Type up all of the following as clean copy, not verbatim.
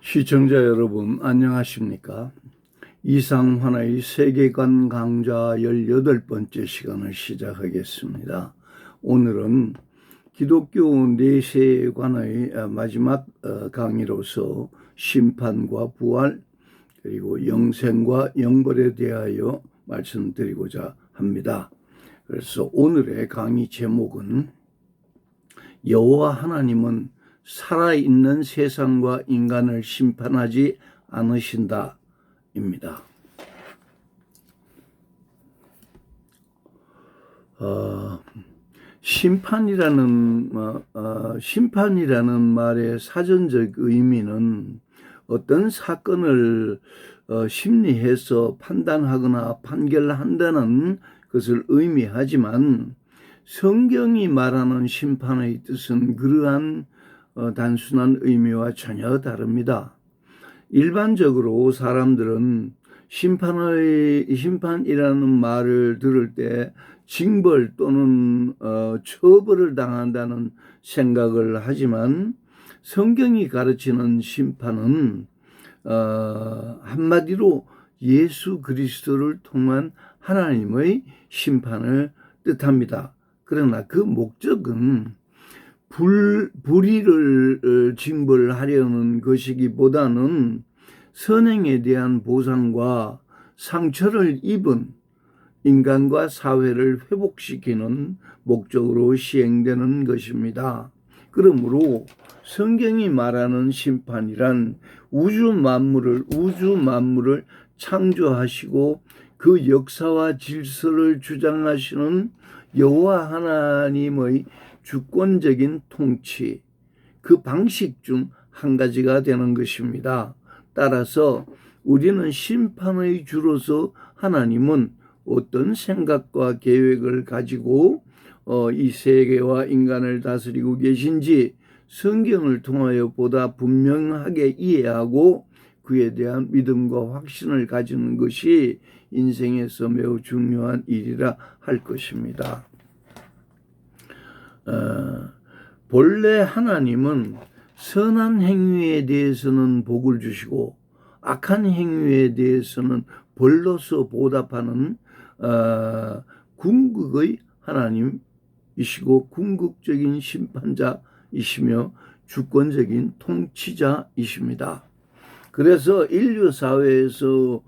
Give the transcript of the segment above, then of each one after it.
시청자 여러분 안녕하십니까? 이상환의 세계관 강좌 18번째 시간을 시작하겠습니다. 오늘은 기독교 내세에 관의 마지막 강의로서 심판과 부활 그리고 영생과 영벌에 대하여 말씀드리고자 합니다. 그래서 오늘의 강의 제목은 여호와 하나님은 살아있는 세상과 인간을 심판하지 않으신다 입니다. 심판이라는 말의 사전적 의미는 어떤 사건을 심리해서 판단하거나 판결한다는 것을 의미하지만 성경이 말하는 심판의 뜻은 그러한 단순한 의미와 전혀 다릅니다. 일반적으로 사람들은 심판이라는 말을 들을 때 징벌 또는 처벌을 당한다는 생각을 하지만 성경이 가르치는 심판은 한마디로 예수 그리스도를 통한 하나님의 심판을 뜻합니다. 그러나 그 목적은 불의를 징벌하려는 것이기보다는 선행에 대한 보상과 상처를 입은 인간과 사회를 회복시키는 목적으로 시행되는 것입니다. 그러므로 성경이 말하는 심판이란 우주 만물을 창조하시고 그 역사와 질서를 주장하시는 여호와 하나님의 주권적인 통치, 그 방식 중 한 가지가 되는 것입니다. 따라서 우리는 심판의 주로서 하나님은 어떤 생각과 계획을 가지고 이 세계와 인간을 다스리고 계신지 성경을 통하여 보다 분명하게 이해하고 그에 대한 믿음과 확신을 가지는 것이 인생에서 매우 중요한 일이라 할 것입니다. 본래 하나님은 선한 행위에 대해서는 복을 주시고 악한 행위에 대해서는 벌로서 보답하는 궁극의 하나님이시고 궁극적인 심판자이시며 주권적인 통치자이십니다. 그래서 인류 사회에서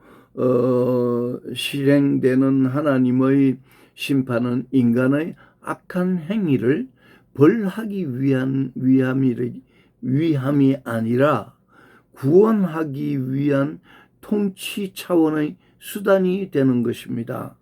실행되는 하나님의 심판은 인간의 악한 행위를 벌하기 위함이 아니라 구원하기 위한 통치 차원의 수단이 되는 것입니다.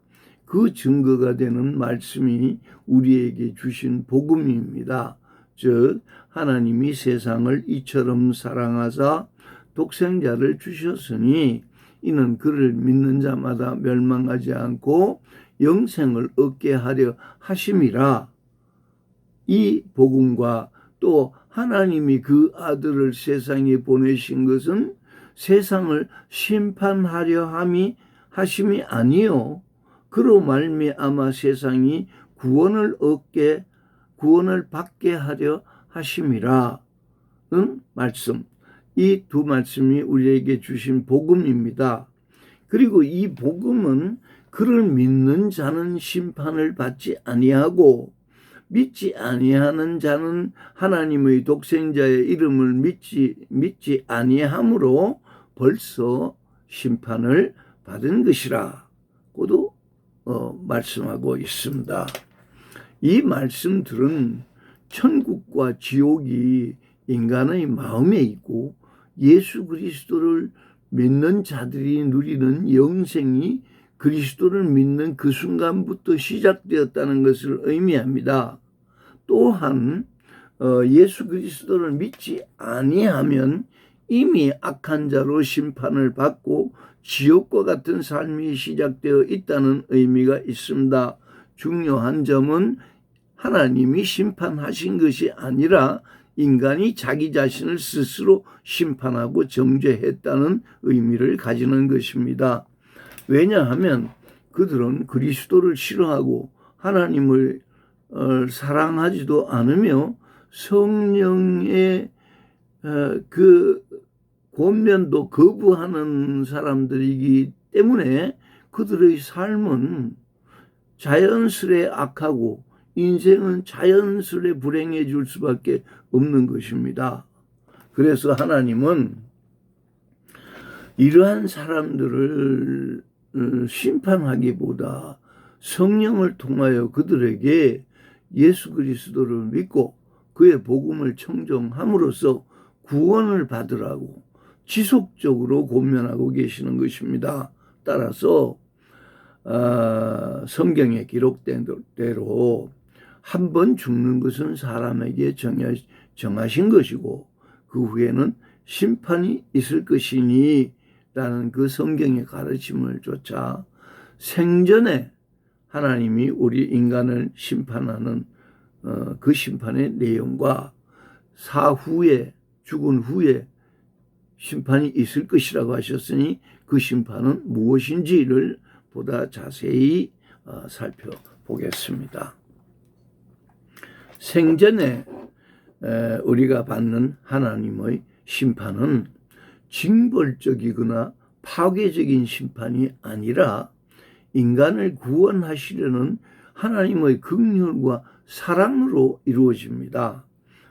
그 증거가 되는 말씀이 우리에게 주신 복음입니다. 즉 하나님이 세상을 이처럼 사랑하사 독생자를 주셨으니 이는 그를 믿는 자마다 멸망하지 않고 영생을 얻게 하려 하심이라. 이 복음과 또 하나님이 그 아들을 세상에 보내신 것은 세상을 심판하려 하심이 아니요 그로 말미암아 세상이 구원을 받게 하려 하심이라는 말씀. 이 두 말씀이 우리에게 주신 복음입니다. 그리고 이 복음은 그를 믿는 자는 심판을 받지 아니하고 믿지 아니하는 자는 하나님의 독생자의 이름을 믿지 아니함으로 벌써 심판을 받은 것이라고도 말씀하고 있습니다. 이 말씀들은 천국과 지옥이 인간의 마음에 있고 예수 그리스도를 믿는 자들이 누리는 영생이 그리스도를 믿는 그 순간부터 시작되었다는 것을 의미합니다. 또한 예수 그리스도를 믿지 아니하면 이미 악한 자로 심판을 받고 지옥과 같은 삶이 시작되어 있다는 의미가 있습니다. 중요한 점은 하나님이 심판하신 것이 아니라 인간이 자기 자신을 스스로 심판하고 정죄했다는 의미를 가지는 것입니다. 왜냐하면 그들은 그리스도를 싫어하고 하나님을 사랑하지도 않으며 성령의 그 권면도 거부하는 사람들이기 때문에 그들의 삶은 자연스레 악하고 인생은 자연스레 불행해질 수밖에 없는 것입니다. 그래서 하나님은 이러한 사람들을 심판하기보다 성령을 통하여 그들에게 예수 그리스도를 믿고 그의 복음을 청정함으로써 구원을 받으라고 지속적으로 권면하고 계시는 것입니다. 따라서 성경에 기록된 대로 한 번 죽는 것은 사람에게 정하신 것이고 그 후에는 심판이 있을 것이니 라는 그 성경의 가르침을 쫓아 생전에 하나님이 우리 인간을 심판하는 그 심판의 내용과 사후에 죽은 후에 심판이 있을 것이라고 하셨으니 그 심판은 무엇인지를 보다 자세히 살펴보겠습니다. 생전에 우리가 받는 하나님의 심판은 징벌적이거나 파괴적인 심판이 아니라 인간을 구원하시려는 하나님의 긍휼과 사랑으로 이루어집니다.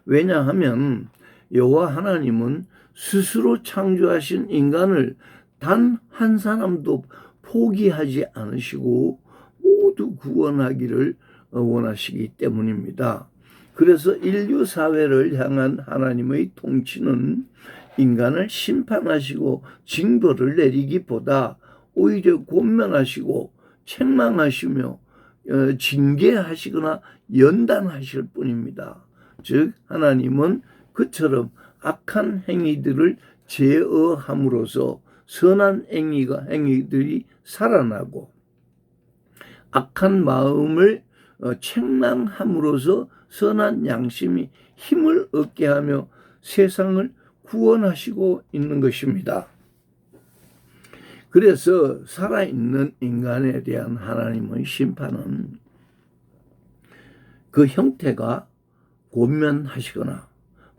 왜냐하면 여호와 하나님은 스스로 창조하신 인간을 단 한 사람도 포기하지 않으시고 모두 구원하기를 원하시기 때문입니다. 그래서 인류 사회를 향한 하나님의 통치는 인간을 심판하시고 징벌을 내리기보다 오히려 권면하시고 책망하시며 징계하시거나 연단하실 뿐입니다. 즉 하나님은 그처럼 악한 행위들을 제어함으로써 선한 행위들이 살아나고 악한 마음을 책망함으로써 선한 양심이 힘을 얻게 하며 세상을 구원하시고 있는 것입니다. 그래서 살아있는 인간에 대한 하나님의 심판은 그 형태가 권면하시거나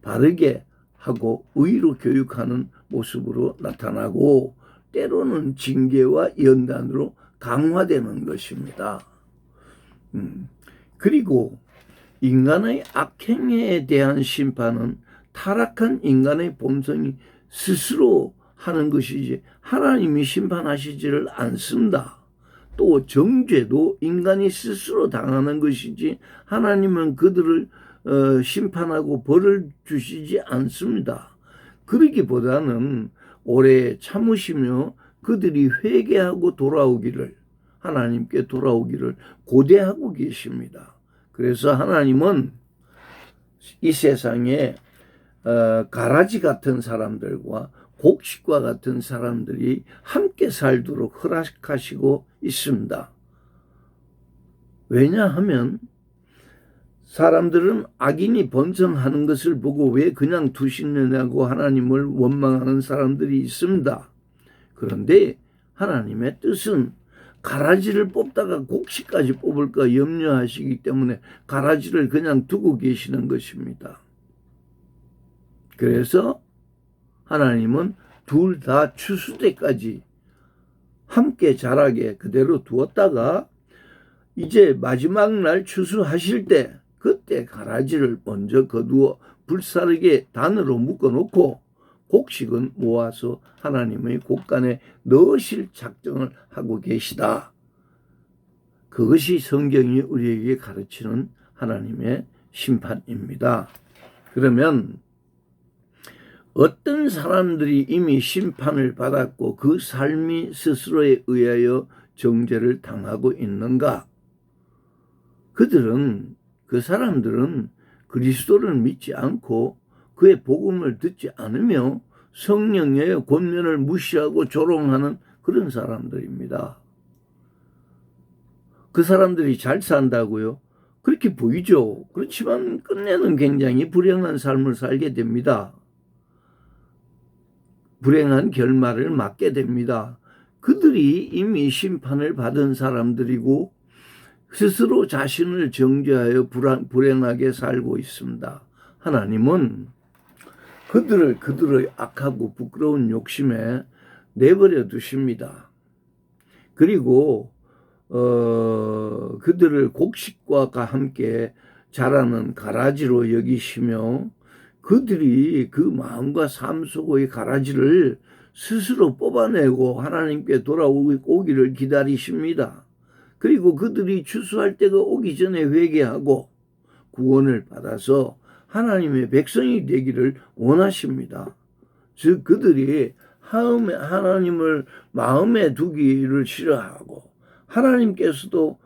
바르게 하고 의로 교육하는 모습으로 나타나고 때로는 징계와 연단으로 강화되는 것입니다. 그리고 인간의 악행에 대한 심판은 타락한 인간의 본성이 스스로 하는 것이지 하나님이 심판하시지를 않습니다. 또 정죄도 인간이 스스로 당하는 것이지 하나님은 그들을 심판하고 벌을 주시지 않습니다. 그러기보다는 오래 참으시며 그들이 회개하고 돌아오기를 하나님께 돌아오기를 고대하고 계십니다. 그래서 하나님은 이 세상에 가라지 같은 사람들과 곡식과 같은 사람들이 함께 살도록 허락하시고 있습니다. 왜냐하면 사람들은 악인이 번성하는 것을 보고 왜 그냥 두시느냐고 하나님을 원망하는 사람들이 있습니다. 그런데 하나님의 뜻은 가라지를 뽑다가 곡식까지 뽑을까 염려하시기 때문에 가라지를 그냥 두고 계시는 것입니다. 그래서 하나님은 둘 다 추수 때까지 함께 자라게 그대로 두었다가 이제 마지막 날 추수하실 때 그때 가라지를 먼저 거두어 불사르게 단으로 묶어놓고 곡식은 모아서 하나님의 곳간에 넣으실 작정을 하고 계시다. 그것이 성경이 우리에게 가르치는 하나님의 심판입니다. 그러면 어떤 사람들이 이미 심판을 받았고 그 삶이 스스로에 의하여 정죄를 당하고 있는가? 그 사람들은 그리스도를 믿지 않고 그의 복음을 듣지 않으며 성령의 권면을 무시하고 조롱하는 그런 사람들입니다. 그 사람들이 잘 산다고요? 그렇게 보이죠. 그렇지만 끝내는 굉장히 불행한 삶을 살게 됩니다. 불행한 결말을 맞게 됩니다. 그들이 이미 심판을 받은 사람들이고 스스로 자신을 정죄하여 불행하게 살고 있습니다. 하나님은 그들의 악하고 부끄러운 욕심에 내버려 두십니다. 그리고 그들을 곡식과 함께 자라는 가라지로 여기시며 그들이 그 마음과 삶 속의 가라지를 스스로 뽑아내고 하나님께 돌아오기를 기다리십니다. 그리고 그들이 추수할 때가 오기 전에 회개하고 구원을 받아서 하나님의 백성이 되기를 원하십니다. 즉 그들이 하나님을 마음에 두기를 싫어하고 하나님께서도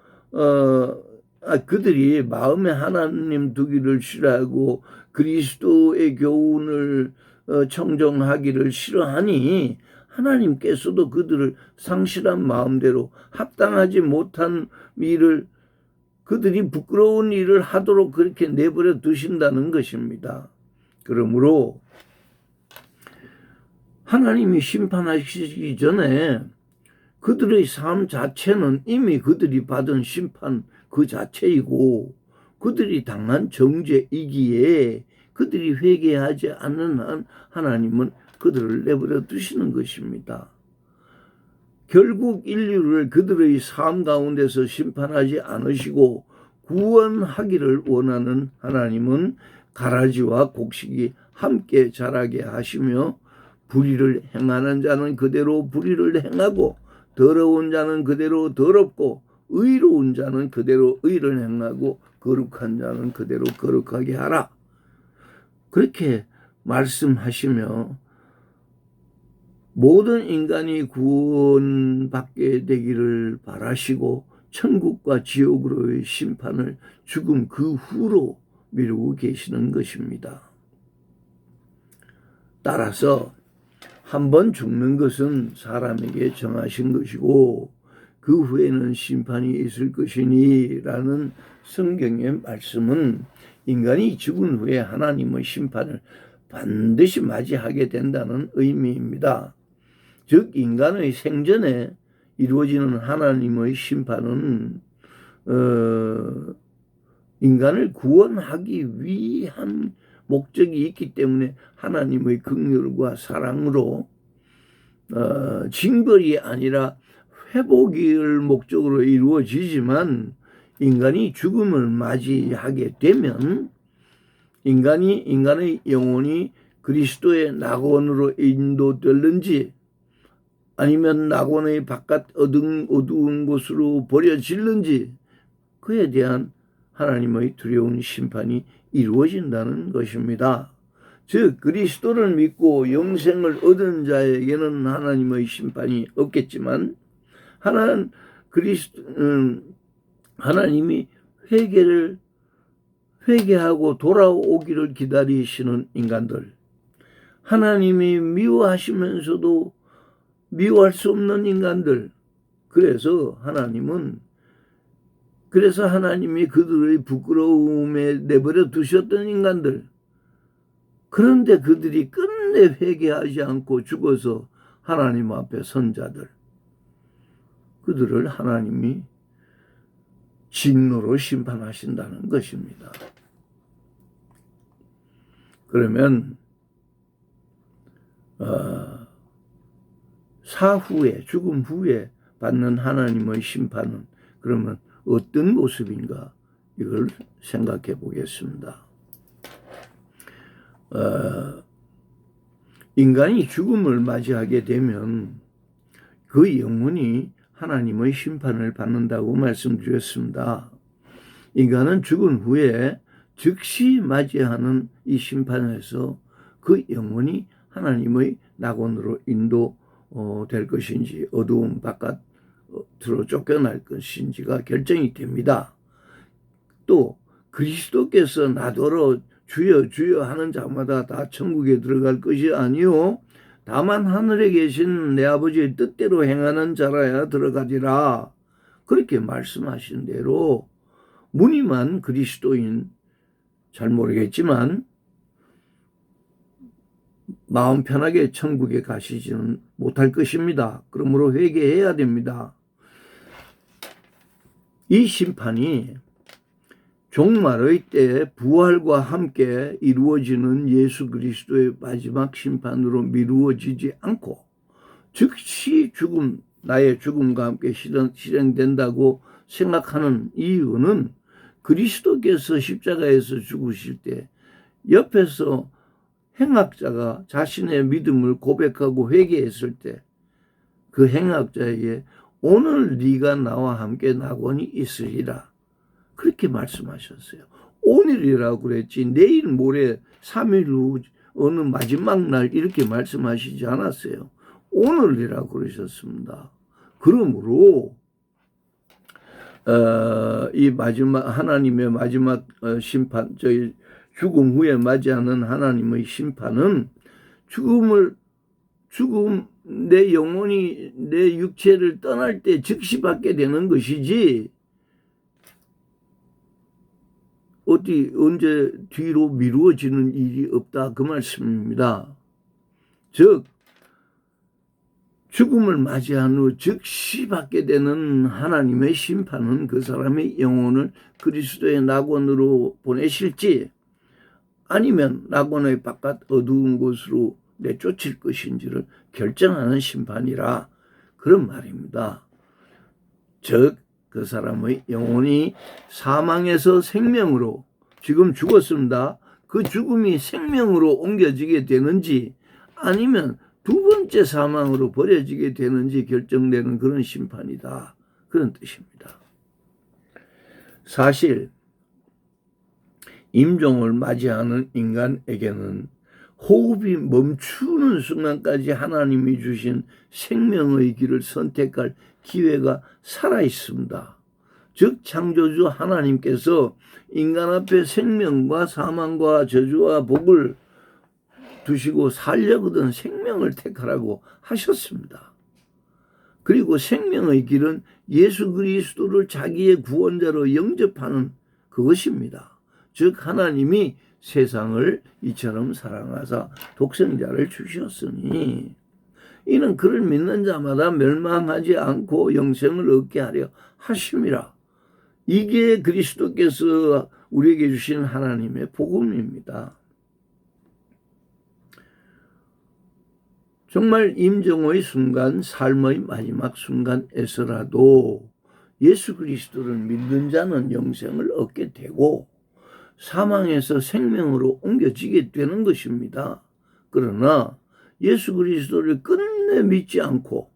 그들이 마음에 하나님 두기를 싫어하고 그리스도의 교훈을 청정하기를 싫어하니 하나님께서도 그들을 상실한 마음대로 합당하지 못한 일을 그들이 부끄러운 일을 하도록 그렇게 내버려 두신다는 것입니다. 그러므로 하나님이 심판하시기 전에 그들의 삶 자체는 이미 그들이 받은 심판 그 자체이고 그들이 당한 정죄이기에 그들이 회개하지 않는 한 하나님은 그들을 내버려 두시는 것입니다. 결국 인류를 그들의 삶 가운데서 심판하지 않으시고 구원하기를 원하는 하나님은 가라지와 곡식이 함께 자라게 하시며 불의를 행하는 자는 그대로 불의를 행하고 더러운 자는 그대로 더럽고 의로운 자는 그대로 의를 행하고 거룩한 자는 그대로 거룩하게 하라. 그렇게 말씀하시며 모든 인간이 구원받게 되기를 바라시고 천국과 지옥으로의 심판을 죽음 그 후로 미루고 계시는 것입니다. 따라서 한 번 죽는 것은 사람에게 정하신 것이고 그 후에는 심판이 있을 것이니 라는 성경의 말씀은 인간이 죽은 후에 하나님의 심판을 반드시 맞이하게 된다는 의미입니다. 즉 인간의 생전에 이루어지는 하나님의 심판은 인간을 구원하기 위한 목적이 있기 때문에 하나님의 긍휼과 사랑으로 징벌이 아니라 회복을 목적으로 이루어지지만 인간이 죽음을 맞이하게 되면 인간의 영혼이 그리스도의 낙원으로 인도되는지 아니면 낙원의 바깥 어두운 곳으로 버려질는지 그에 대한 하나님의 두려운 심판이 이루어진다는 것입니다. 즉 그리스도를 믿고 영생을 얻은 자에게는 하나님의 심판이 없겠지만 하나님이 회개하고 돌아오기를 기다리시는 인간들, 하나님이 미워하시면서도 미워할 수 없는 인간들, 그래서 하나님이 그들의 부끄러움에 내버려 두셨던 인간들, 그런데 그들이 끝내 회개하지 않고 죽어서 하나님 앞에 선 자들, 그들을 하나님이 진노로 심판하신다는 것입니다. 그러면 사후에 죽음 후에 받는 하나님의 심판은 그러면 어떤 모습인가 이걸 생각해 보겠습니다. 인간이 죽음을 맞이하게 되면 그 영혼이 하나님의 심판을 받는다고 말씀드렸습니다. 인간은 죽은 후에 즉시 맞이하는 이 심판에서 그 영혼이 하나님의 낙원으로 인도될 것인지 어두운 바깥으로 쫓겨날 것인지가 결정이 됩니다. 또 그리스도께서 나더러 주여 주여 하는 자마다 다 천국에 들어갈 것이 아니요 다만 하늘에 계신 내 아버지의 뜻대로 행하는 자라야 들어가리라. 그렇게 말씀하신 대로 무늬만 그리스도인 잘 모르겠지만 마음 편하게 천국에 가시지는 못할 것입니다. 그러므로 회개해야 됩니다. 이 심판이 종말의 때 부활과 함께 이루어지는 예수 그리스도의 마지막 심판으로 미루어지지 않고 즉시 나의 죽음과 함께 실행된다고 생각하는 이유는 그리스도께서 십자가에서 죽으실 때 옆에서 행악자가 자신의 믿음을 고백하고 회개했을 때 그 행악자에게 오늘 네가 나와 함께 낙원이 있으리라 그렇게 말씀하셨어요. 오늘이라고 그랬지 내일 모레 3일 후 어느 마지막 날 이렇게 말씀하시지 않았어요. 오늘이라고 그러셨습니다. 그러므로 이 마지막 하나님의 마지막 심판, 저희 죽음 후에 맞이하는 하나님의 심판은 내 영혼이 내 육체를 떠날 때 즉시 받게 되는 것이지 언제 뒤로 미루어지는 일이 없다 그 말씀입니다. 즉 죽음을 맞이한 후 즉시 받게 되는 하나님의 심판은 그 사람의 영혼을 그리스도의 낙원으로 보내실지 아니면 낙원의 바깥 어두운 곳으로 내쫓을 것인지를 결정하는 심판이라 그런 말입니다. 즉 그 사람의 영혼이 사망에서 생명으로 지금 죽었습니다. 그 죽음이 생명으로 옮겨지게 되는지 아니면 두 번째 사망으로 버려지게 되는지 결정되는 그런 심판이다. 그런 뜻입니다. 사실 임종을 맞이하는 인간에게는 호흡이 멈추는 순간까지 하나님이 주신 생명의 길을 선택할 기회가 살아 있습니다. 즉 창조주 하나님께서 인간 앞에 생명과 사망과 저주와 복을 두시고 살려거든 생명을 택하라고 하셨습니다. 그리고 생명의 길은 예수 그리스도를 자기의 구원자로 영접하는 그것입니다. 즉 하나님이 세상을 이처럼 사랑하사 독생자를 주셨으니 이는 그를 믿는 자마다 멸망하지 않고 영생을 얻게 하려 하심이라. 이게 그리스도께서 우리에게 주신 하나님의 복음입니다. 정말 임종의 순간, 삶의 마지막 순간에서라도 예수 그리스도를 믿는 자는 영생을 얻게 되고 사망에서 생명으로 옮겨지게 되는 것입니다. 그러나 예수 그리스도를 끝내 믿지 않고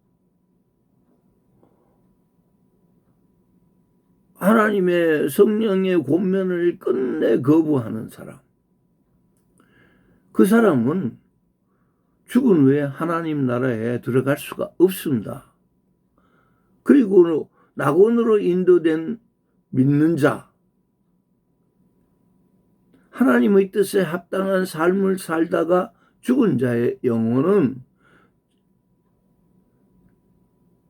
하나님의 성령의 권면을 끝내 거부하는 사람, 그 사람은 죽은 후에 하나님 나라에 들어갈 수가 없습니다. 그리고 낙원으로 인도된 믿는 자, 하나님의 뜻에 합당한 삶을 살다가 죽은 자의 영혼은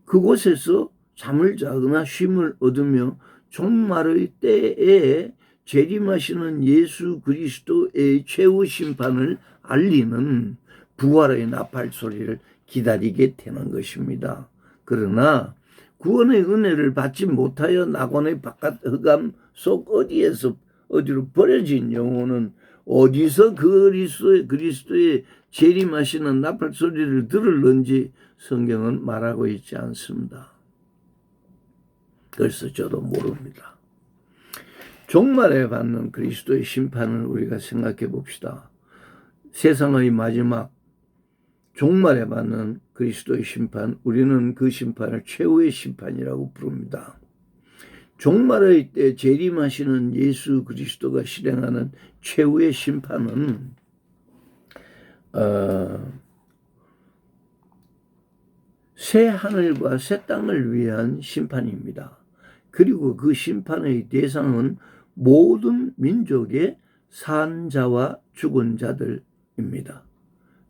그곳에서 잠을 자거나 쉼을 얻으며 종말의 때에 재림하시는 예수 그리스도의 최후 심판을 알리는 부활의 나팔 소리를 기다리게 되는 것입니다. 그러나 구원의 은혜를 받지 못하여 낙원의 바깥 흑암 속 어디로 버려진 영혼은 어디서 그리스도의 재림하시는 나팔 소리를 들을는지 성경은 말하고 있지 않습니다. 그래서 저도 모릅니다. 종말에 받는 그리스도의 심판을 우리가 생각해 봅시다. 세상의 마지막 종말에 받는 그리스도의 심판, 우리는 그 심판을 최후의 심판이라고 부릅니다. 종말의 때 재림하시는 예수 그리스도가 실행하는 최후의 심판은 새 하늘과 새 땅을 위한 심판입니다. 그리고 그 심판의 대상은 모든 민족의 산 자와 죽은 자들입니다.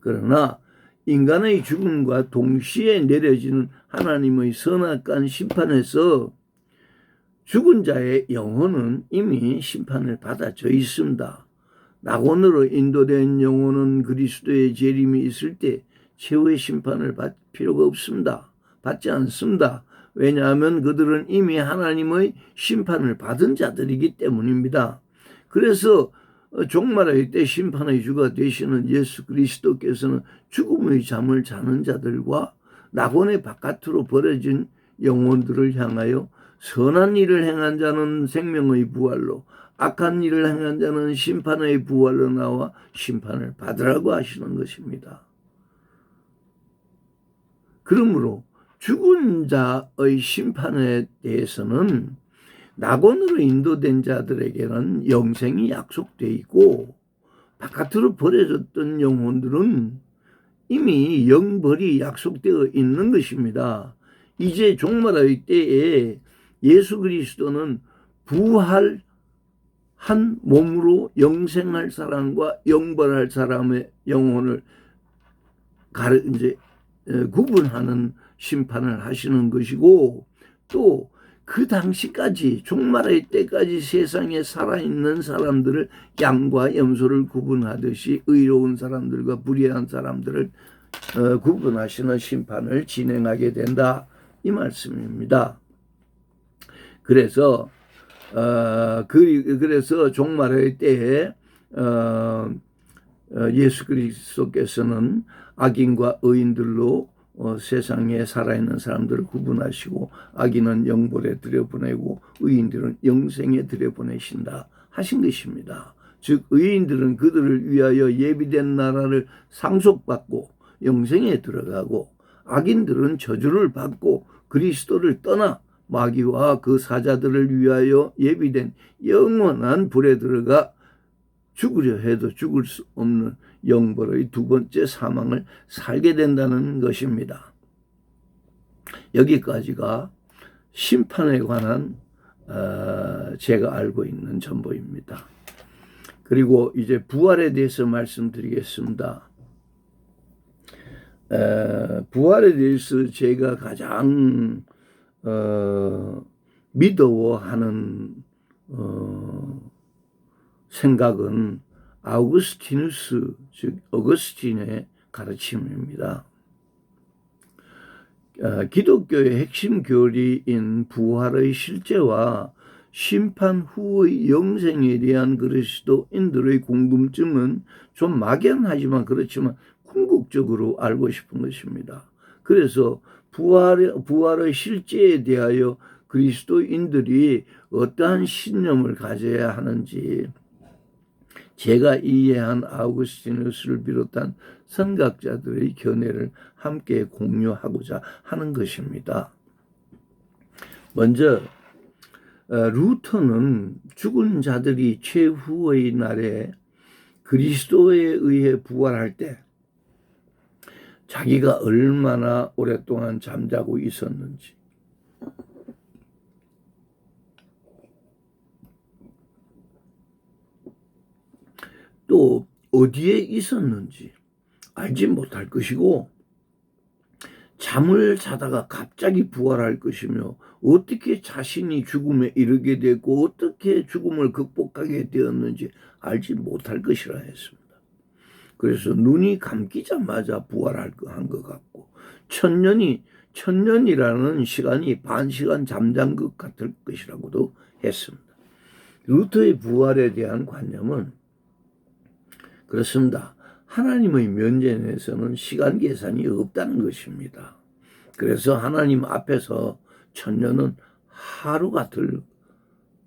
그러나 인간의 죽음과 동시에 내려지는 하나님의 선악간 심판에서 죽은 자의 영혼은 이미 심판을 받아져 있습니다. 낙원으로 인도된 영혼은 그리스도의 재림이 있을 때 최후의 심판을 받을 필요가 없습니다. 받지 않습니다. 왜냐하면 그들은 이미 하나님의 심판을 받은 자들이기 때문입니다. 그래서 종말의 때 심판의 주가 되시는 예수 그리스도께서는 죽음의 잠을 자는 자들과 낙원의 바깥으로 버려진 영혼들을 향하여 선한 일을 행한 자는 생명의 부활로, 악한 일을 행한 자는 심판의 부활로 나와 심판을 받으라고 하시는 것입니다. 그러므로 죽은 자의 심판에 대해서는 낙원으로 인도된 자들에게는 영생이 약속되어 있고, 바깥으로 버려졌던 영혼들은 이미 영벌이 약속되어 있는 것입니다. 이제 종말의 때에 예수 그리스도는 부활한 몸으로 영생할 사람과 영벌할 사람의 영혼을 이제 구분하는 심판을 하시는 것이고, 또 그 당시까지 종말의 때까지 세상에 살아있는 사람들을 양과 염소를 구분하듯이 의로운 사람들과 불의한 사람들을 구분하시는 심판을 진행하게 된다, 이 말씀입니다. 그래서 종말의 때에 예수 그리스도께서는 악인과 의인들로 세상에 살아있는 사람들을 구분하시고, 악인은 영벌에 들여보내고 의인들은 영생에 들여보내신다 하신 것입니다. 즉 의인들은 그들을 위하여 예비된 나라를 상속받고 영생에 들어가고, 악인들은 저주를 받고 그리스도를 떠나 마귀와 그 사자들을 위하여 예비된 영원한 불에 들어가 죽으려 해도 죽을 수 없는 영벌의 두 번째 사망을 살게 된다는 것입니다. 여기까지가 심판에 관한 제가 알고 있는 전부입니다. 그리고 이제 부활에 대해서 말씀드리겠습니다. 부활에 대해서 제가 가장 믿어하는 생각은 아우구스티누스, 즉 어거스틴의 가르침입니다. 기독교의 핵심 교리인 부활의 실제와 심판 후의 영생에 대한 그리스도인들의 궁금증은 좀 막연하지만 그렇지만 궁극적으로 알고 싶은 것입니다. 그래서 부활의 실제에 대하여 그리스도인들이 어떠한 신념을 가져야 하는지 제가 이해한 아우구스티누스를 비롯한 선각자들의 견해를 함께 공유하고자 하는 것입니다. 먼저 루터는 죽은 자들이 최후의 날에 그리스도에 의해 부활할 때 자기가 얼마나 오랫동안 잠자고 있었는지, 또 어디에 있었는지 알지 못할 것이고, 잠을 자다가 갑자기 부활할 것이며, 어떻게 자신이 죽음에 이르게 되고 어떻게 죽음을 극복하게 되었는지 알지 못할 것이라 했습니다. 그래서 눈이 감기자마자 부활할 것 같고, 천년이라는 시간이 반시간 잠잔 것 같을 것이라고도 했습니다. 루터의 부활에 대한 관념은 그렇습니다. 하나님의 면전에서는 시간 계산이 없다는 것입니다. 그래서 하나님 앞에서 천년은 하루 같을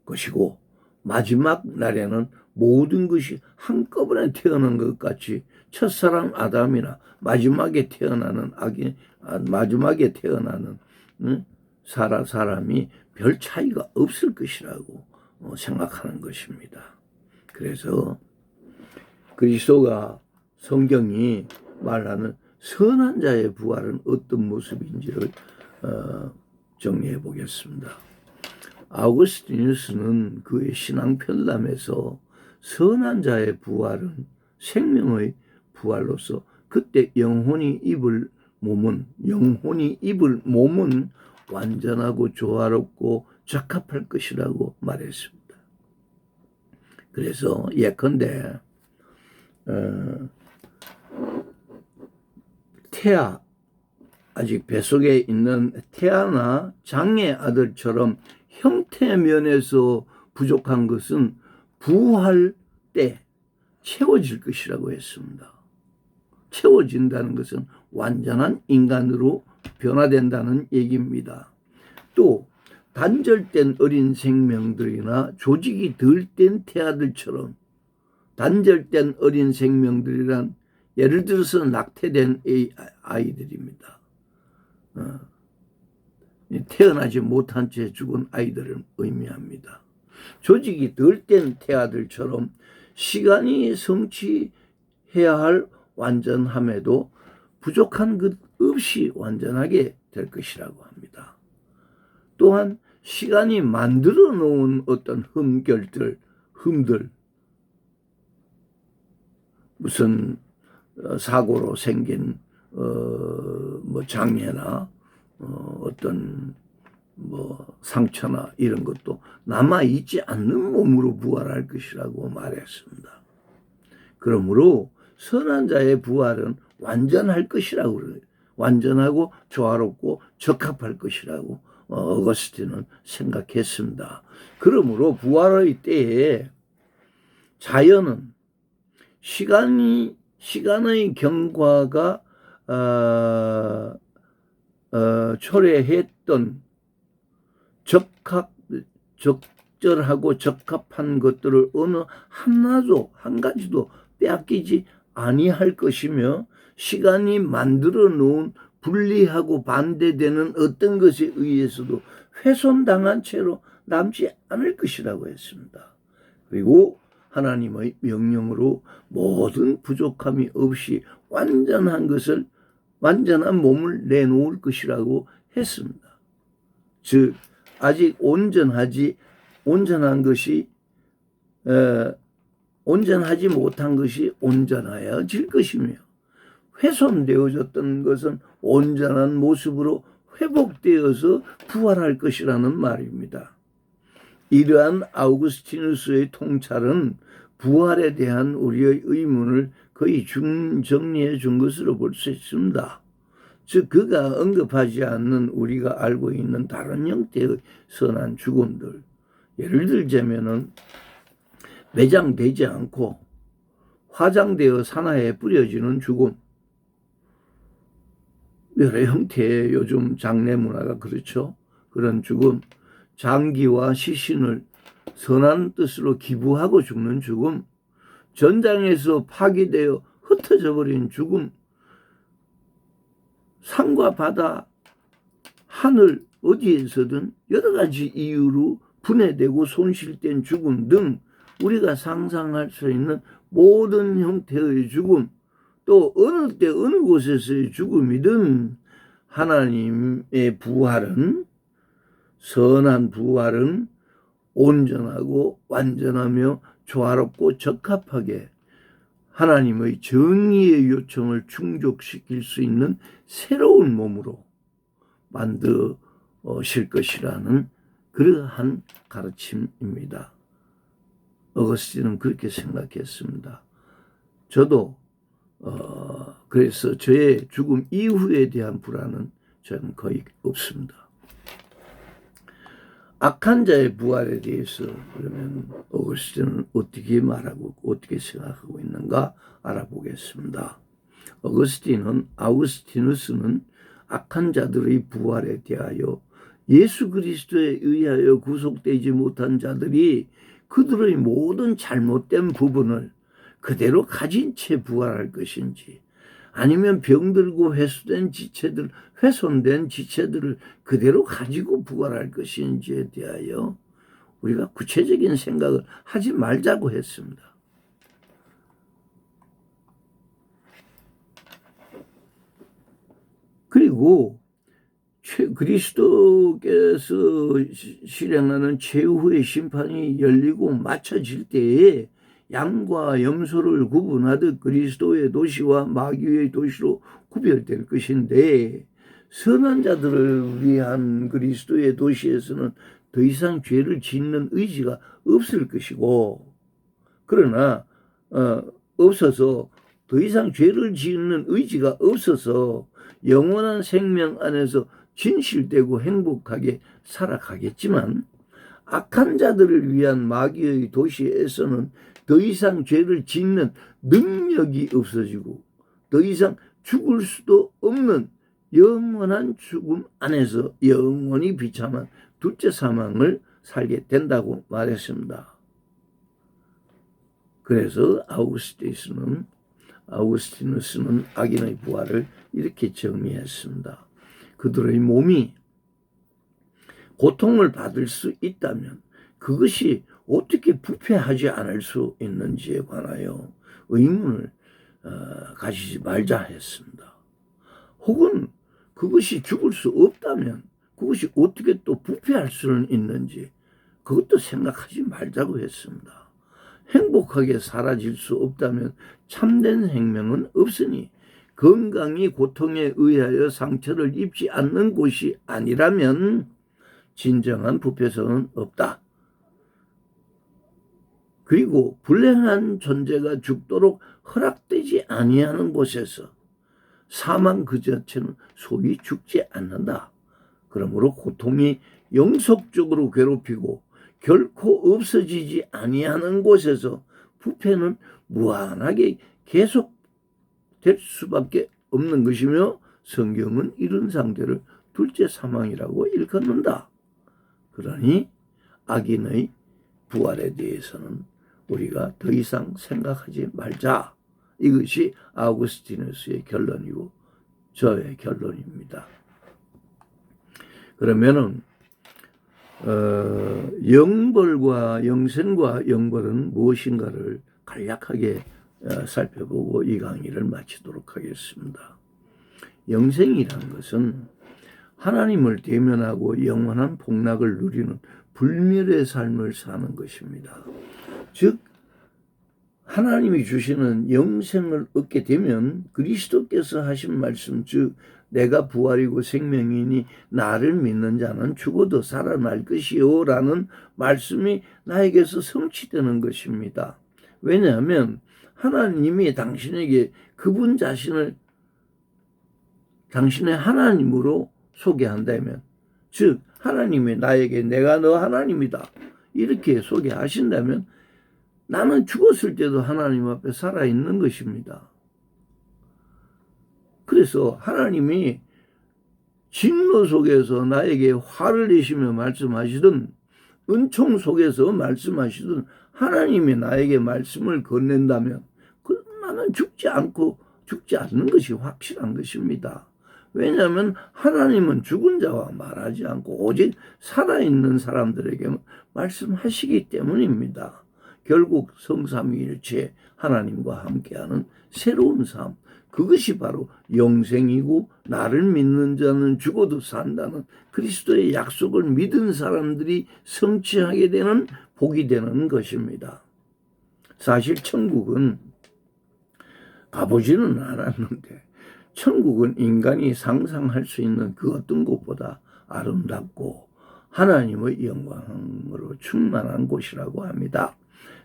것이고, 마지막 날에는 모든 것이 한꺼번에 태어난 것 같이 첫사람 아담이나 마지막에 태어나는 사람이 별 차이가 없을 것이라고 생각하는 것입니다. 그래서 그리스도가 성경이 말하는 선한 자의 부활은 어떤 모습인지를 정리해 보겠습니다. 아우구스티누스는 그의 신앙 편람에서 선한 자의 부활은 생명의 부활로서 그때 영혼이 입을 몸은 완전하고 조화롭고 적합할 것이라고 말했습니다. 그래서 예컨대 태아 아직 뱃속에 있는 태아나 장의 아들처럼 형태 면에서 부족한 것은 부활 때 채워질 것이라고 했습니다. 채워진다는 것은 완전한 인간으로 변화된다는 얘기입니다. 또 단절된 어린 생명들이나 조직이 덜 된 태아들처럼, 단절된 어린 생명들이란 예를 들어서 낙태된 아이들입니다. 태어나지 못한 채 죽은 아이들을 의미합니다. 조직이 덜 된 태아들처럼 시간이 성취해야 할 완전함에도 부족한 것 없이 완전하게 될 것이라고 합니다. 또한 시간이 만들어 놓은 어떤 흠들, 무슨 사고로 생긴 장애나 어떤 상처나 이런 것도 남아있지 않는 몸으로 부활할 것이라고 말했습니다. 그러므로 선한 자의 부활은 완전할 것이라고 그래요. 완전하고 조화롭고 적합할 것이라고 어거스틴은 생각했습니다. 그러므로 부활의 때에 자연은 시간의 경과가 초래했던 적절하고 적합한 것들을 어느 한 가지도 빼앗기지 아니할 것이며, 시간이 만들어 놓은 분리하고 반대되는 어떤 것에 의해서도 훼손당한 채로 남지 않을 것이라고 했습니다. 그리고 하나님의 명령으로 모든 부족함이 없이 완전한 몸을 내놓을 것이라고 했습니다. 즉 아직 온전하지 못한 것이 온전하여질 것이며, 훼손되어졌던 것은 온전한 모습으로 회복되어서 부활할 것이라는 말입니다. 이러한 아우구스티누스의 통찰은 부활에 대한 우리의 의문을 거의 정리해 준 것으로 볼 수 있습니다. 즉 그가 언급하지 않는 우리가 알고 있는 다른 형태의 선한 죽음들, 예를 들자면은 매장되지 않고 화장되어 산하에 뿌려지는 죽음, 여러 형태의 요즘 장례 문화가 그렇죠. 그런 죽음, 장기와 시신을 선한 뜻으로 기부하고 죽는 죽음, 전장에서 파괴되어 흩어져 버린 죽음, 산과 바다, 하늘 어디에서든 여러 가지 이유로 분해되고 손실된 죽음 등 우리가 상상할 수 있는 모든 형태의 죽음, 또 어느 때 어느 곳에서의 죽음이든 하나님의 부활은, 선한 부활은 온전하고 완전하며 조화롭고 적합하게 하나님의 정의의 요청을 충족시킬 수 있는 새로운 몸으로 만드실 것이라는 그러한 가르침입니다. 어거스틴은 그렇게 생각했습니다. 저도 그래서 저의 죽음 이후에 대한 불안은 저는 거의 없습니다. 악한 자의 부활에 대해서 그러면 어거스틴은 어떻게 말하고 어떻게 생각하고 있는가 알아보겠습니다. 아우구스티누스는 악한 자들의 부활에 대하여 예수 그리스도에 의하여 구속되지 못한 자들이 그들의 모든 잘못된 부분을 그대로 가진 채 부활할 것인지, 아니면 병들고 훼손된 지체들을 그대로 가지고 부활할 것인지에 대하여 우리가 구체적인 생각을 하지 말자고 했습니다. 그리고 그리스도께서 실행하는 최후의 심판이 열리고 마쳐질 때에 양과 염소를 구분하듯 그리스도의 도시와 마귀의 도시로 구별될 것인데, 선한 자들을 위한 그리스도의 도시에서는 더 이상 죄를 짓는 의지가 없을 것이고, 그러나 없어서 더 이상 죄를 지는 의지가 없어서 영원한 생명 안에서 진실되고 행복하게 살아가겠지만, 악한 자들을 위한 마귀의 도시에서는 더 이상 죄를 짓는 능력이 없어지고 더 이상 죽을 수도 없는 영원한 죽음 안에서 영원히 비참한 둘째 사망을 살게 된다고 말했습니다. 그래서 아우구스티누스는 악인의 부활을 이렇게 정의했습니다. 그들의 몸이 고통을 받을 수 있다면 그것이 어떻게 부패하지 않을 수 있는지에 관하여 의문을 가지지 말자 했습니다. 혹은 그것이 죽을 수 없다면 그것이 어떻게 또 부패할 수는 있는지 그것도 생각하지 말자고 했습니다. 행복하게 사라질 수 없다면 참된 생명은 없으니 건강이 고통에 의하여 상처를 입지 않는 곳이 아니라면 진정한 부패성은 없다. 그리고 불행한 존재가 죽도록 허락되지 아니하는 곳에서 사망 그 자체는 소위 죽지 않는다. 그러므로 고통이 영속적으로 괴롭히고 결코 없어지지 아니하는 곳에서 부패는 무한하게 계속될 수밖에 없는 것이며, 성경은 이런 상태를 둘째 사망이라고 일컫는다. 그러니 악인의 부활에 대해서는 우리가 더 이상 생각하지 말자. 이것이 아우구스티누스의 결론이고 저의 결론입니다. 그러면은 영벌과 영생과 영벌은 무엇인가를 간략하게 살펴보고 이 강의를 마치도록 하겠습니다. 영생이라는 것은 하나님을 대면하고 영원한 복락을 누리는 불멸의 삶을 사는 것입니다. 즉 하나님이 주시는 영생을 얻게 되면 그리스도께서 하신 말씀, 즉 내가 부활이고 생명이니 나를 믿는 자는 죽어도 살아날 것이요 라는 말씀이 나에게서 성취되는 것입니다. 왜냐하면 하나님이 당신에게 그분 자신을 당신의 하나님으로 소개한다면, 즉 하나님이 나에게 내가 너 하나님이다 이렇게 소개하신다면 나는 죽었을 때도 하나님 앞에 살아있는 것입니다. 그래서 하나님이 진노 속에서 나에게 화를 내시며 말씀하시든 은총 속에서 말씀하시든 하나님이 나에게 말씀을 건넨다면 나는 죽지 않는 것이 확실한 것입니다. 왜냐하면 하나님은 죽은 자와 말하지 않고 오직 살아있는 사람들에게 말씀하시기 때문입니다. 결국 성삼위일체 하나님과 함께하는 새로운 삶, 그것이 바로 영생이고 나를 믿는 자는 죽어도 산다는 그리스도의 약속을 믿은 사람들이 성취하게 되는 복이 되는 것입니다. 사실 천국은 가보지는 않았는데 천국은 인간이 상상할 수 있는 그 어떤 곳보다 아름답고 하나님의 영광으로 충만한 곳이라고 합니다.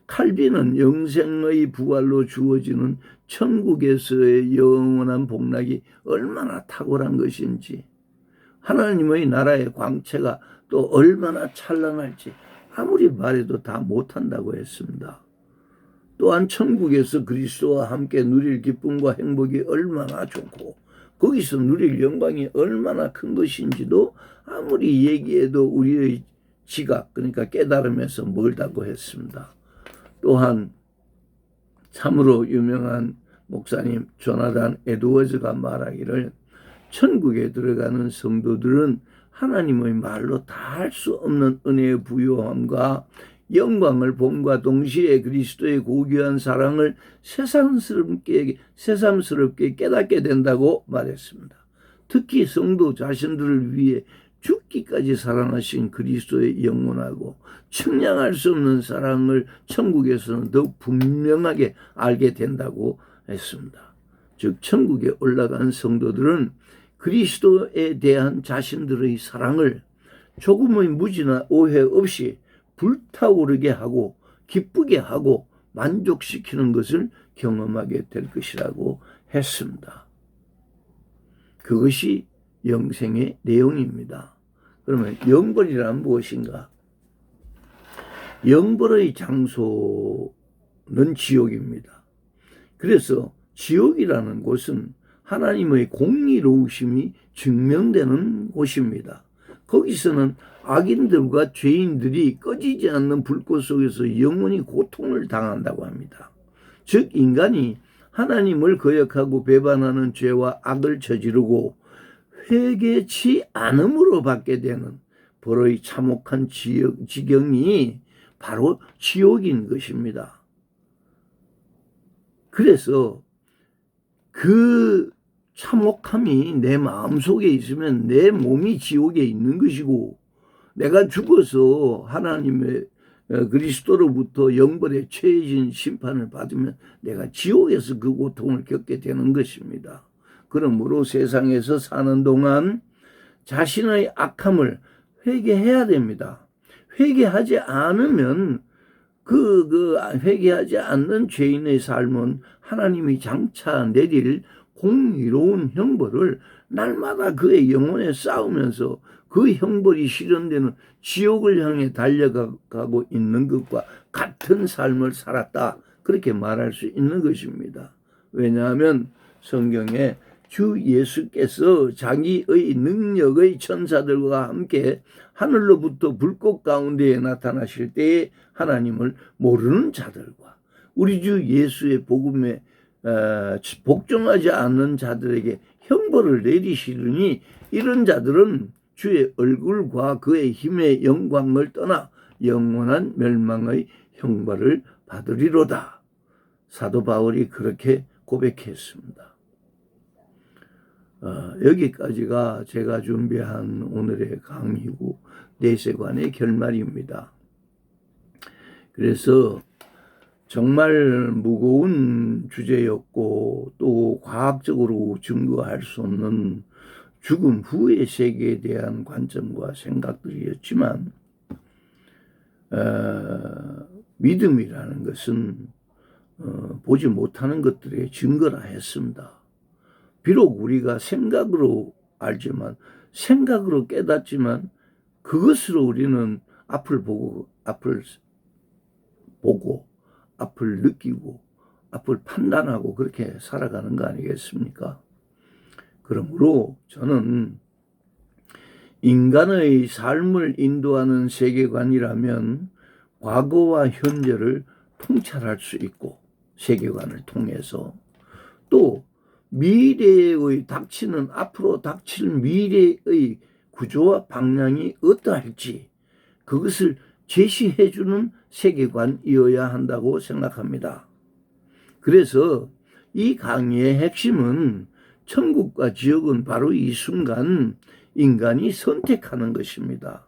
칼빈은 영생의 부활로 주어지는 천국에서의 영원한 복락이 얼마나 탁월한 것인지, 하나님의 나라의 광채가 또 얼마나 찬란할지 아무리 말해도 다 못한다고 했습니다. 또한 천국에서 그리스도와 함께 누릴 기쁨과 행복이 얼마나 좋고 거기서 누릴 영광이 얼마나 큰 것인지도 아무리 얘기해도 우리의 지각, 그러니까 깨달음에서 멀다고 했습니다. 또한 참으로 유명한 목사님 조나단 에드워즈가 말하기를 천국에 들어가는 성도들은 하나님의 말로 다 할 수 없는 은혜의 부요함과 영광을 봄과 동시에 그리스도의 고귀한 사랑을 새삼스럽게 깨닫게 된다고 말했습니다. 특히 성도 자신들을 위해 죽기까지 사랑하신 그리스도의 영원하고 측량할 수 없는 사랑을 천국에서는 더욱 분명하게 알게 된다고 했습니다. 즉 천국에 올라간 성도들은 그리스도에 대한 자신들의 사랑을 조금의 무지나 오해 없이 불타오르게 하고 기쁘게 하고 만족시키는 것을 경험하게 될 것이라고 했습니다. 그것이 영생의 내용입니다. 그러면 영벌이란 무엇인가? 영벌의 장소는 지옥입니다. 그래서 지옥이라는 곳은 하나님의 공의로우심이 증명되는 곳입니다. 거기서는 악인들과 죄인들이 꺼지지 않는 불꽃 속에서 영원히 고통을 당한다고 합니다. 즉 인간이 하나님을 거역하고 배반하는 죄와 악을 저지르고 회개치 않음으로 받게 되는 벌의 참혹한 지경이 바로 지옥인 것입니다. 그래서 그 참혹함이 내 마음속에 있으면 내 몸이 지옥에 있는 것이고, 내가 죽어서 하나님의 그리스도로부터 영벌에 처해진 심판을 받으면 내가 지옥에서 그 고통을 겪게 되는 것입니다. 그러므로 세상에서 사는 동안 자신의 악함을 회개해야 됩니다. 회개하지 않으면 회개하지 않는 죄인의 삶은 하나님이 장차 내릴 공의로운 형벌을 날마다 그의 영혼에 쌓으면서 그 형벌이 실현되는 지옥을 향해 달려가고 있는 것과 같은 삶을 살았다. 그렇게 말할 수 있는 것입니다. 왜냐하면 성경에 주 예수께서 자기의 능력의 천사들과 함께 하늘로부터 불꽃 가운데에 나타나실 때에 하나님을 모르는 자들과 우리 주 예수의 복음에 복종하지 않는 자들에게 형벌을 내리시르니 이런 자들은 주의 얼굴과 그의 힘의 영광을 떠나 영원한 멸망의 형벌을 받으리로다. 사도 바울이 그렇게 고백했습니다. 여기까지가 제가 준비한 오늘의 강의고 내세관의 결말입니다. 그래서 정말 무거운 주제였고 또 과학적으로 증거할 수 없는 죽음 후의 세계에 대한 관점과 생각들이었지만 믿음이라는 것은 보지 못하는 것들의 증거라 했습니다. 비록 우리가 생각으로 알지만 생각으로 깨닫지만 그것으로 우리는 앞을 보고 앞을 느끼고 앞을 판단하고 그렇게 살아가는 거 아니겠습니까? 그러므로 저는 인간의 삶을 인도하는 세계관이라면 과거와 현재를 통찰할 수 있고 세계관을 통해서 또 미래의 앞으로 닥칠 미래의 구조와 방향이 어떠할지 그것을 제시해주는 세계관이어야 한다고 생각합니다. 그래서 이 강의의 핵심은 천국과 지옥은 바로 이 순간 인간이 선택하는 것입니다.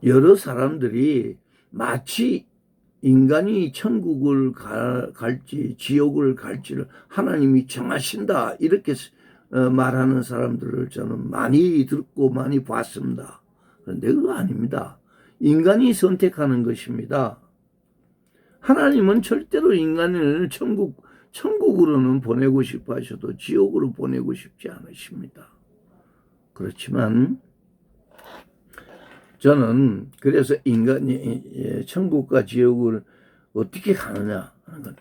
여러 사람들이 마치 인간이 천국을 갈지 지옥을 갈지를 하나님이 정하신다 이렇게 말하는 사람들을 저는 많이 듣고 많이 봤습니다. 그런데 그거 아닙니다. 인간이 선택하는 것입니다. 하나님은 절대로 인간을 천국으로는 보내고 싶어 하셔도 지옥으로 보내고 싶지 않으십니다. 그렇지만 저는 그래서 인간이 천국과 지옥을 어떻게 가느냐 하는 건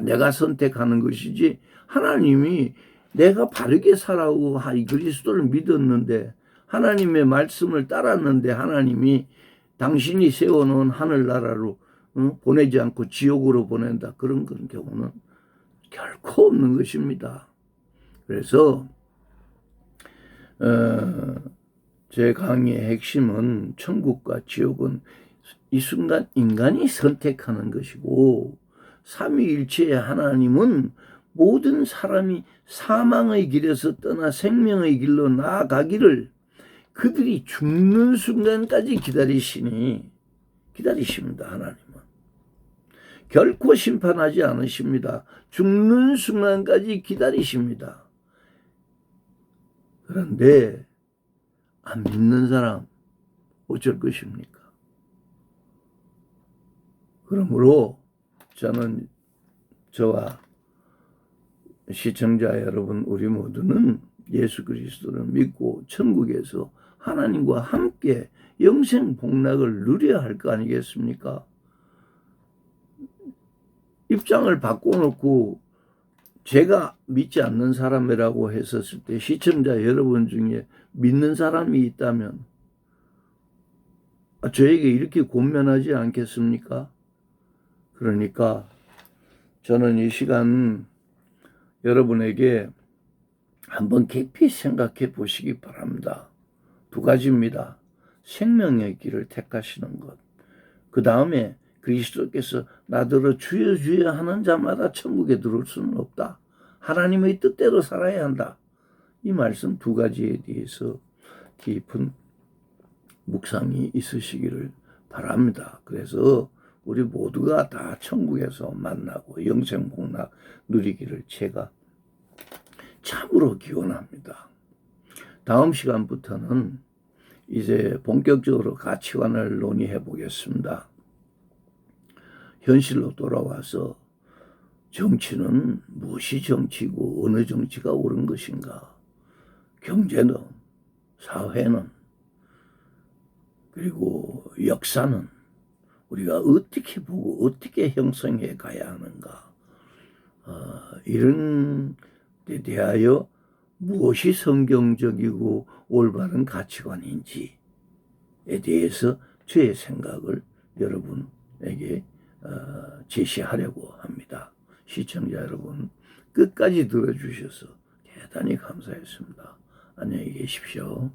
내가 선택하는 것이지 하나님이 내가 바르게 살아오고 그리스도를 믿었는데 하나님의 말씀을 따랐는데 하나님이 당신이 세워놓은 하늘나라로 보내지 않고 지옥으로 보낸다. 그런 경우는 결코 없는 것입니다. 그래서 제 강의의 핵심은 천국과 지옥은 이 순간 인간이 선택하는 것이고 삼위일체의 하나님은 모든 사람이 사망의 길에서 떠나 생명의 길로 나아가기를 그들이 죽는 순간까지 기다리십니다. 하나님은 결코 심판하지 않으십니다. 죽는 순간까지 기다리십니다. 그런데 안 믿는 사람, 어쩔 것입니까? 그러므로 저는 저와 시청자 여러분 우리 모두는 예수 그리스도를 믿고 천국에서 하나님과 함께 영생 복락을 누려야 할 거 아니겠습니까? 입장을 바꿔놓고 제가 믿지 않는 사람이라고 했었을 때 시청자 여러분 중에 믿는 사람이 있다면 저에게 이렇게 권면하지 않겠습니까? 그러니까 저는 이 시간 여러분에게 한번 깊이 생각해 보시기 바랍니다. 두 가지입니다. 생명의 길을 택하시는 것. 그 다음에 그리스도께서 나더러 주여 주여 하는 자마다 천국에 들어올 수는 없다. 하나님의 뜻대로 살아야 한다. 이 말씀 두 가지에 대해서 깊은 묵상이 있으시기를 바랍니다. 그래서 우리 모두가 다 천국에서 만나고 영생복락 누리기를 제가 참으로 기원합니다. 다음 시간부터는 이제 본격적으로 가치관을 논의해 보겠습니다. 현실로 돌아와서 정치는 무엇이 정치고 어느 정치가 옳은 것인가? 경제는, 사회는, 그리고 역사는 우리가 어떻게 보고 어떻게 형성해 가야 하는가? 이런 데 대하여 무엇이 성경적이고 올바른 가치관인지에 대해서 저의 생각을 여러분에게 제시하려고 합니다. 시청자 여러분 끝까지 들어주셔서 대단히 감사했습니다. 안녕히 계십시오.